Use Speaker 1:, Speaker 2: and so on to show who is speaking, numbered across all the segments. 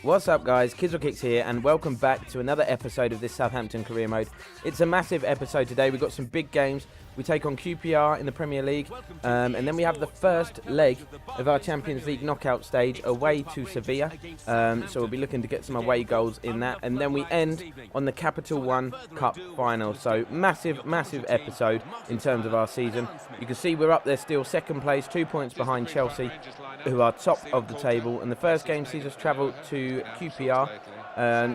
Speaker 1: What's up guys, Kids or Kicks here and welcome back to another episode of this Southampton Career Mode. It's a massive episode today. We've got some big games. We take on QPR in the Premier League and then we have the first leg of our Champions League knockout stage away to Sevilla. So we'll be looking to get some away goals in that, and then we end on the Capital One Cup final. So massive episode in terms of our season. You can see we're up there still, second place, 2 points behind Chelsea, who are top of the table, and the first game sees us travel to QPR.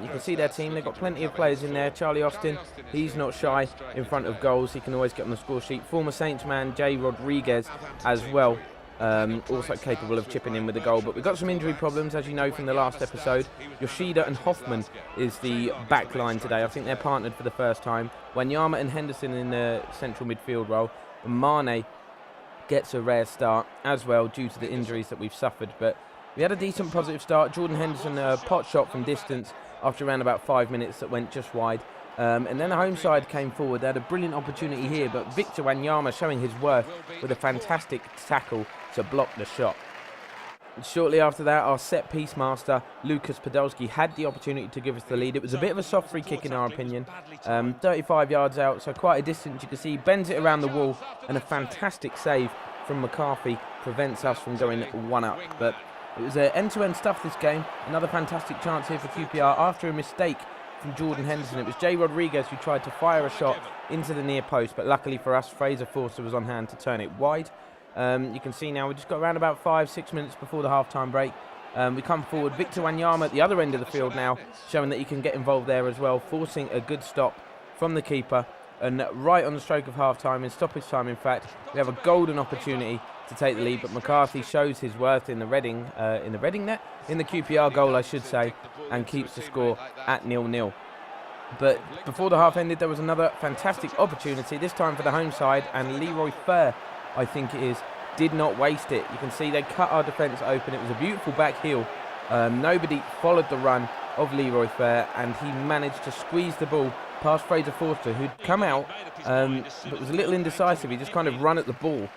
Speaker 1: You can see their team, they've got plenty of players in there. Charlie Austin, he's not shy in front of goals, he can always get on the score sheet. Former Saints man Jay Rodriguez as well, also capable of chipping in with a goal. But we've got some injury problems, as you know from the last episode. Yoshida and Hoffman is the back line today. I think they're partnered for the first time. Wanyama and Henderson in the central midfield role. And Mane gets a rare start as well due to the injuries that we've suffered. But we had a decent positive start. Jordan Henderson, a pot shot from distance after around about 5 minutes that went just wide. And then the home side came forward. They had a brilliant opportunity here, but Victor Wanyama showing his worth with a fantastic tackle to block the shot. And shortly after that, our set-piece master, Lucas Podolski, had the opportunity to give us the lead. It was a bit of a soft free kick in our opinion. 35 yards out, so quite a distance. You can see he bends it around the wall, and a fantastic save from McCarthy prevents us from going one up. But it was end-to-end stuff this game. Another fantastic chance here for QPR after a mistake from Jordan Henderson. It was Jay Rodriguez who tried to fire a shot into the near post, but luckily for us, Fraser Forster was on hand to turn it wide. You can see now we just got around about 5-6 minutes before the half-time break. We come forward. Victor Wanyama at the other end of the field now, showing that he can get involved there as well, forcing a good stop from the keeper. And right on the stroke of half-time, in stoppage time in fact, we have a golden opportunity to take the lead, but McCarthy shows his worth in the Reading net, in the QPR goal I should say, and keeps the score at 0-0. But before the half ended, there was another fantastic opportunity, this time for the home side, and Leroy Fer, I think it is, did not waste it. You can see they cut our defence open. It was a beautiful back heel. Nobody followed the run of Leroy Fer, and he managed to squeeze the ball past Fraser Forster, who'd come out, but was a little indecisive. He just kind of run at the ball.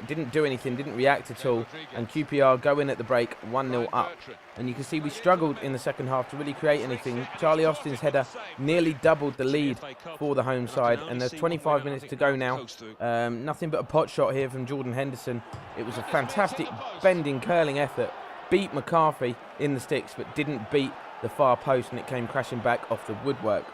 Speaker 1: Didn't do anything, didn't react at all, and QPR go in at the break 1-0 up. And you can see we struggled in the second half to really create anything. Charlie Austin's header nearly doubled the lead for the home side, and there's 25 minutes to go now. Nothing but a pot shot here from Jordan Henderson. It was a fantastic bending, curling effort. Beat McCarthy in the sticks, but didn't beat the far post, and it came crashing back off the woodwork.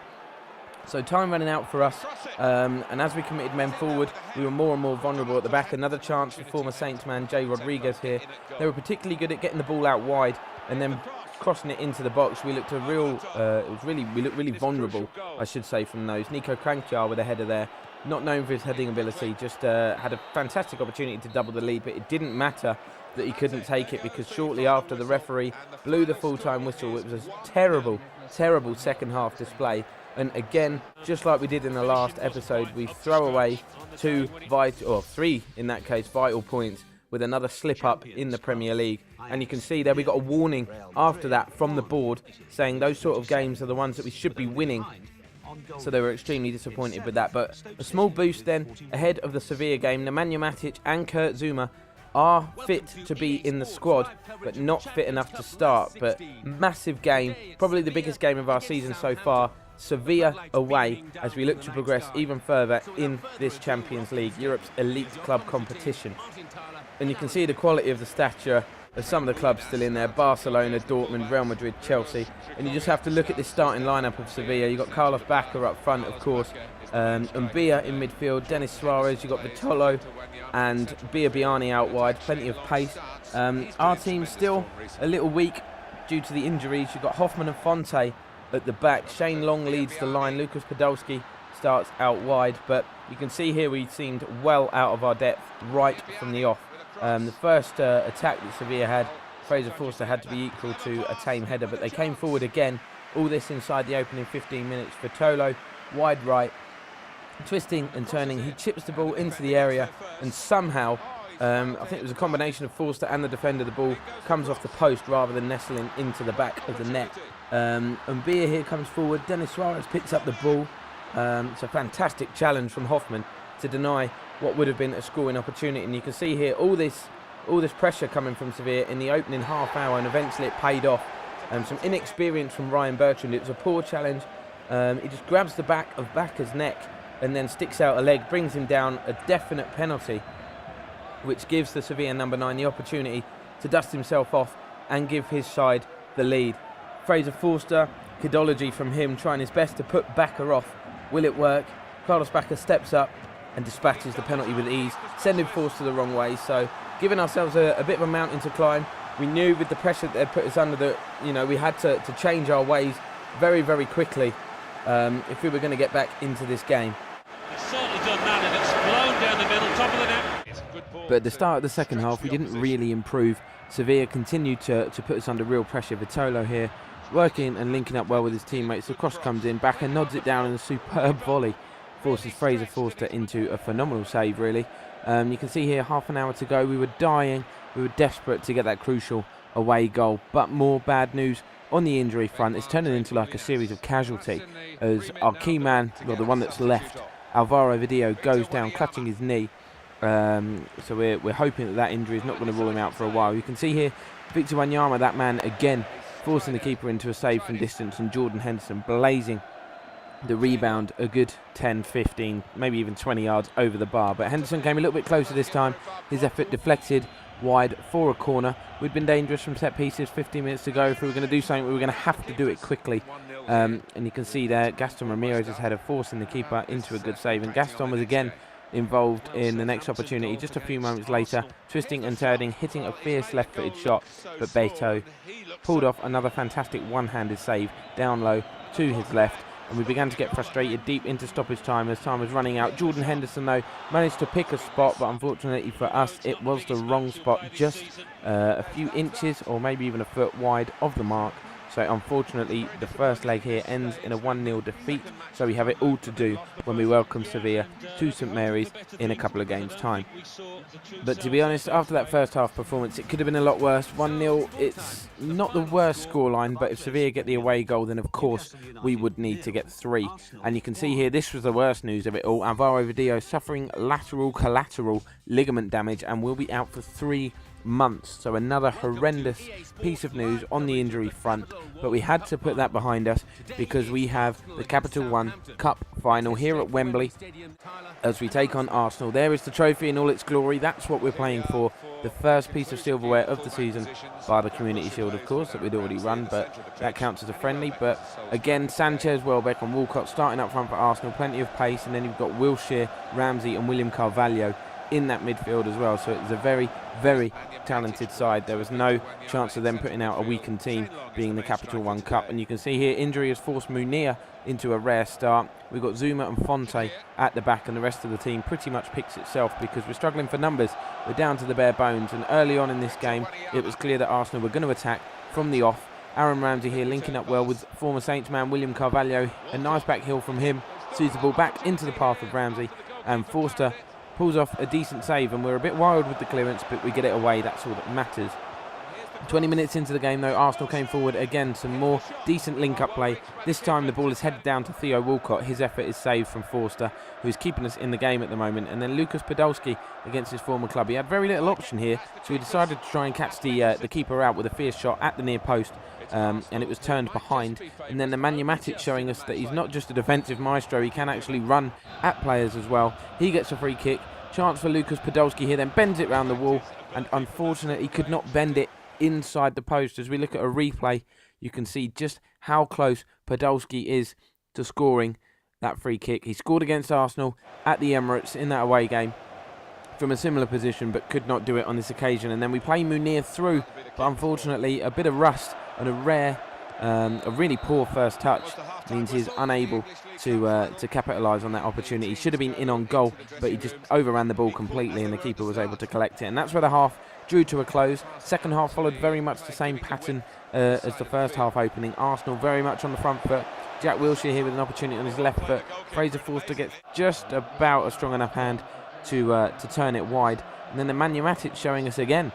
Speaker 1: So time running out for us, and as we committed men forward, we were more and more vulnerable at the back. Another chance for former Saints man Jay Rodriguez here. They were particularly good at getting the ball out wide and then crossing it into the box. We looked really vulnerable, I should say, from those. Nico Kranjčar with a header there, not known for his heading ability, just had a fantastic opportunity to double the lead, but it didn't matter that he couldn't take it, because shortly after the referee blew the full-time whistle. It was a terrible second half display. And again, just like we did in the last episode, we throw away three in that case, vital points with another slip up in the Premier League. And you can see there we got a warning after that from the board saying those sort of games are the ones that we should be winning. So they were extremely disappointed with that. But a small boost then ahead of the Sevilla game. Nemanja Matic and Kurt Zouma are fit to be in the squad, but not fit enough to start. But massive game, probably the biggest game of our season so far. Sevilla away as we look to progress even further in this Champions League, Europe's elite club competition. And you can see the quality of the stature of some of the clubs still in there: Barcelona, Dortmund, Real Madrid, Chelsea. And you just have to look at this starting lineup of Sevilla. You've got Carlos Bacca up front, of course, Mbia in midfield, Denis Suarez, you've got Vitolo and Biabiani out wide, plenty of pace. Our team's still a little weak due to the injuries. You've got Hoffman and Fonte at the back. Shane Long leads the line. Lucas Podolski starts out wide, but you can see here we seemed well out of our depth right from the off. The first attack that Sevilla had, Fraser Forster had to be equal to a tame header, but they came forward again. All this inside the opening 15 minutes. Vitolo, wide right, twisting and turning. He chips the ball into the area, and somehow, I think it was a combination of Forster and the defender, the ball comes off the post rather than nestling into the back of the net. Mbia here comes forward. Denis Suarez picks up the ball. It's a fantastic challenge from Hoffman to deny what would have been a scoring opportunity. And you can see here all this pressure coming from Sevilla in the opening half hour, and eventually it paid off. Some inexperience from Ryan Bertrand. It was a poor challenge. He just grabs the back of Bacca's neck and then sticks out a leg, brings him down. A definite penalty, which gives the Sevilla number 9 the opportunity to dust himself off and give his side the lead. Fraser Forster, kidology from him, trying his best to put Bacca off. Will it work? Carlos Bacca steps up and dispatches the penalty with ease, sending Forster the wrong way. So giving ourselves a bit of a mountain to climb. We knew with the pressure that they'd put us under that, we had to change our ways very, very quickly if we were going to get back into this game.
Speaker 2: It's certainly done that, and it's blown down the middle, top of the net. It's a good ball.
Speaker 1: But at the start of the second half, we didn't really improve. Sevilla continued to put us under real pressure. Vitolo here, working and linking up well with his teammates. The cross comes in, Bacca nods it down, and a superb volley forces Fraser Forster into a phenomenal save, really. You can see here, half an hour to go. We were dying. We were desperate to get that crucial away goal. But more bad news on the injury front. It's turning into like a series of casualty as our key man, well, the one that's left, Alvaro Video, goes down clutching his knee. So we're hoping that injury is not going to rule him out for a while. You can see here Victor Wanyama, that man again, forcing the keeper into a save from distance, and Jordan Henderson blazing the rebound a good 10, 15, maybe even 20 yards over the bar. But Henderson came a little bit closer this time. His effort deflected wide for a corner. We'd been dangerous from set pieces. 15 minutes to go. If we were going to do something, we were going to have to do it quickly. And you can see there Gaston Ramirez's header forcing the keeper into a good save. And Gaston was again involved in the next opportunity just a few moments later, twisting and turning, hitting a fierce left-footed shot. But Beto pulled off another fantastic one-handed save down low to his left. And we began to get frustrated deep into stoppage time as time was running out. Jordan Henderson, though, managed to pick a spot, but unfortunately for us, it was the wrong spot, just a few inches or maybe even a foot wide of the mark. So unfortunately, the first leg here ends in a 1-0 defeat. So we have it all to do when we welcome Sevilla to St Mary's in a couple of games' time. But to be honest, after that first half performance, it could have been a lot worse. 1-0, it's not the worst scoreline, but if Sevilla get the away goal, then of course we would need to get 3. And you can see here, this was the worst news of it all. Alvaro Vidillo suffering lateral collateral ligament damage and will be out for 3 months. So another horrendous piece of news on the injury front, but we had to put that behind us because we have the Capital One Cup final here at Wembley as we take on Arsenal. There is the trophy in all its glory. That's what we're playing for. The first piece of silverware of the season, by the Community Shield, of course, that we'd already run, but that counts as a friendly. But again, Sanchez, Welbeck and Walcott starting up front for Arsenal, plenty of pace, and then you've got Wilshere, Ramsey and William Carvalho in that midfield as well. So it was a very, very talented side. There was no chance of them putting out a weakened team, being the Capital One Cup. And you can see here, injury has forced Munir into a rare start. We've got Zuma and Fonte at the back, and the rest of the team pretty much picks itself because we're struggling for numbers. We're down to the bare bones, and early on in this game, it was clear that Arsenal were going to attack from the off. Aaron Ramsey here linking up well with former Saints man William Carvalho. A nice back heel from him, sees the ball back into the path of Ramsey, and Forster pulls off a decent save, and we're a bit wild with the clearance, but we get it away. That's all that matters. 20 minutes into the game, though, Arsenal came forward again. Some more decent link-up play. This time the ball is headed down to Theo Walcott. His effort is saved from Forster, who's keeping us in the game at the moment. And then Lucas Podolski against his former club. He had very little option here, so he decided to try and catch the keeper out with a fierce shot at the near post. And it was turned behind. And then Nemanja Matic showing us that he's not just a defensive maestro, he can actually run at players as well. He gets a free kick. Chance for Lucas Podolski here, then bends it round the wall, and unfortunately could not bend it inside the post. As we look at a replay, you can see just how close Podolski is to scoring that free kick. He scored against Arsenal at the Emirates in that away game from a similar position, but could not do it on this occasion. And then we play Munir through, but unfortunately a bit of rust and a really poor first touch means he's unable to capitalise on that opportunity. He should have been in on goal, but he just overran the ball completely, and the keeper was able to collect it. And that's where the half drew to a close. Second half followed very much the same pattern as the first half opening. Arsenal very much on the front foot. Jack Wilshere here with an opportunity on his left foot. Fraser Forster gets just about a strong enough hand to turn it wide. And then Nemanja Matic showing us again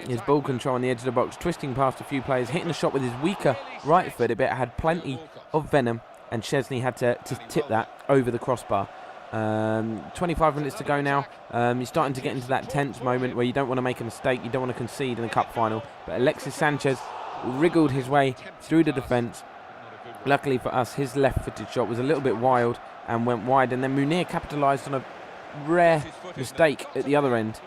Speaker 1: his ball control on the edge of the box, twisting past a few players, hitting the shot with his weaker right foot. It had plenty of venom, and Chesney had to tip that over the crossbar. 25 minutes to go now. You're starting to get into that tense moment where you don't want to make a mistake, you don't want to concede in the cup final. But Alexis Sanchez wriggled his way through the defence. Luckily for us, his left-footed shot was a little bit wild and went wide, and then Munir capitalised on a rare mistake at the other end.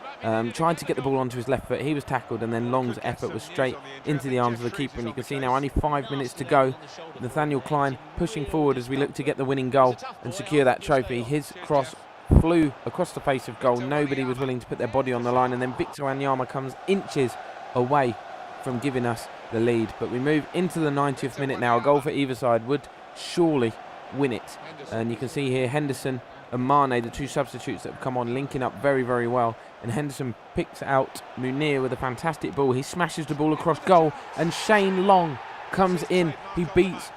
Speaker 1: Tried to get the ball onto his left foot, he was tackled, and then Long's effort was straight into the arms of the keeper. And you can see now only 5 minutes to go. Nathaniel Klein pushing forward as we look to get the winning goal and secure that trophy. His cross flew across the face of goal. Nobody was willing to put their body on the line, and then Victor Wanyama comes inches away from giving us the lead. But we move into the 90th minute now. A goal for either side would surely win it. And you can see here Henderson and Mane, the two substitutes that have come on, linking up very, very well. And Henderson picks out Munir with a fantastic ball. He smashes the ball across goal, and Shane Long comes in. He beats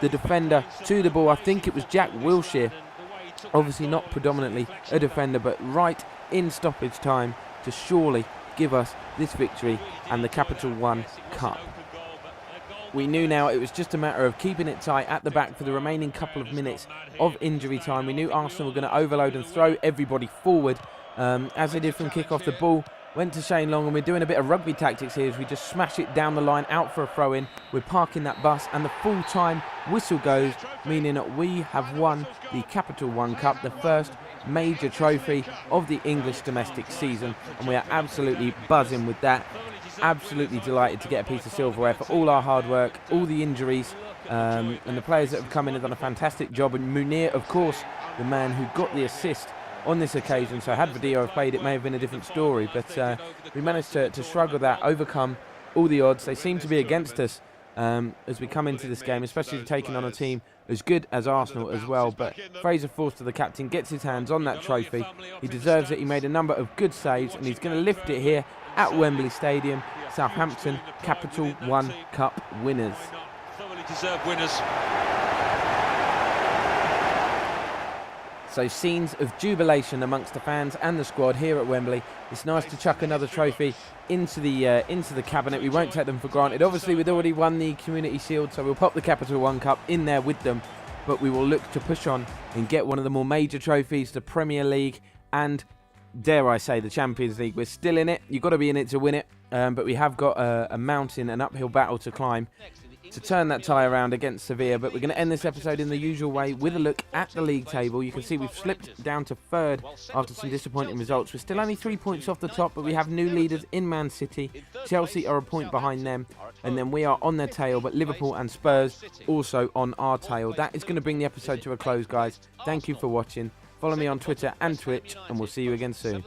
Speaker 1: the defender to the ball. I think it was Jack Wilshere, obviously not predominantly a defender, but right in stoppage time to surely give us this victory and the Capital One Cup. We knew now it was just a matter of keeping it tight at the back for the remaining couple of minutes of injury time. We knew Arsenal were going to overload and throw everybody forward, as they did from kick-off. The ball went to Shane Long, and we're doing a bit of rugby tactics here as we just smash it down the line, out for a throw-in. We're parking that bus, and the full-time whistle goes, meaning that we have won the Capital One Cup, the first major trophy of the English domestic season, and we are absolutely buzzing with that. Absolutely delighted to get a piece of silverware for all our hard work, all the injuries, and the players that have come in have done a fantastic job. And Munir, of course, the man who got the assist on this occasion. So had Video have played, it may have been a different story, but we managed to struggle that, overcome all the odds. They seem to be against us as we come into this game, especially taking on a team as good as Arsenal as well. But Fraser Forster, the captain, gets his hands on that trophy. He deserves it. He made a number of good saves, and he's going to lift it here at Wembley Stadium. Southampton Capital One Cup winners.
Speaker 2: Thoroughly deserved winners.
Speaker 1: So scenes of jubilation amongst the fans and the squad here at Wembley. It's nice to chuck another trophy into the cabinet. We won't take them for granted. Obviously, we've already won the Community Shield, so we'll pop the Capital One Cup in there with them. But we will look to push on and get one of the more major trophies, the Premier League, and dare I say the Champions League. We're still in it. You've got to be in it to win it. But we have got a mountain, an uphill battle to climb to turn that tie around against Sevilla. But we're going to end this episode in the usual way with a look at the league table. You can see we've slipped down to third after some disappointing results. We're still only 3 points off the top, but we have new leaders in Man City. Chelsea are a point behind them, and then we are on their tail, but Liverpool and Spurs also on our tail. That is going to bring the episode to a close, guys. Thank you for watching. Follow me on Twitter and Twitch, and we'll see you again soon.